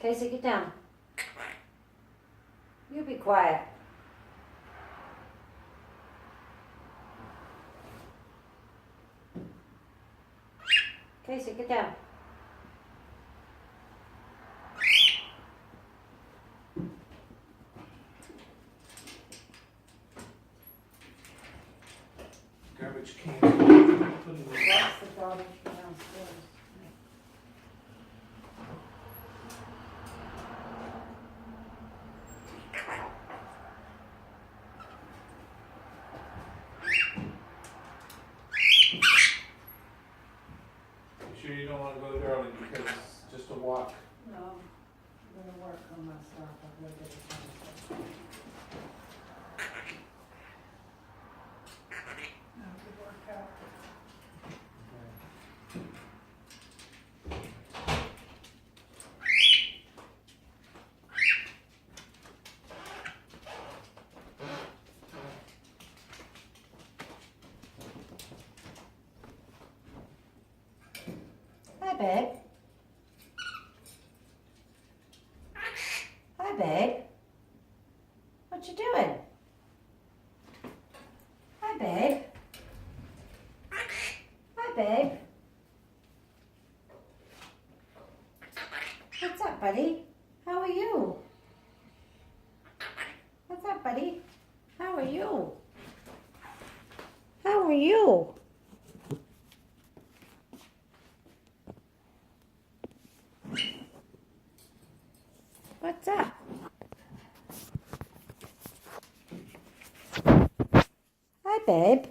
Casey, get down. You be quiet. Casey, get down. Garbage can. That's the garbage downstairs. You sure you don't want to go there early because it's just a walk? No, I'm gonna work on my stuff. I'm gonna get it done. Good workout. Hi, babe. Hi, babe. What you doing? Hi, babe. Hi, babe. What's up, buddy? How are you? What's up, buddy? How are you? How are you? What's up? Hi, babe.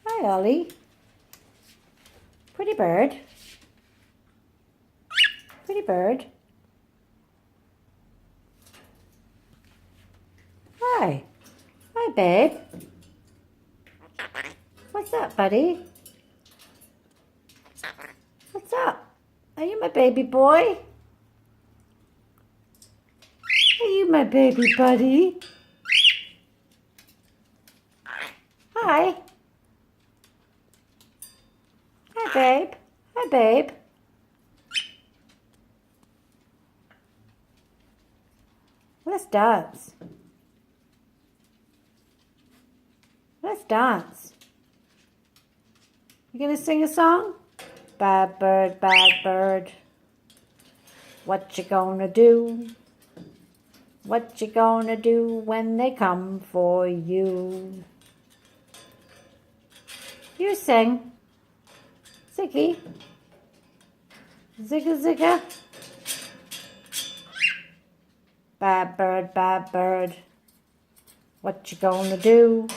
Hi, Ollie. Pretty bird. Pretty bird. Hi. Hi, babe. What's up, buddy? What's up? Are you my baby boy? Are you my baby buddy? Hi. Hi, babe. Hi, babe. Let's dance. Let's dance. You gonna sing a song? Bad bird, bad bird. What you gonna do? What you gonna do when they come for you? You sing. Ziggy. Zigga, zigga. Bad bird, bad bird. What you gonna do?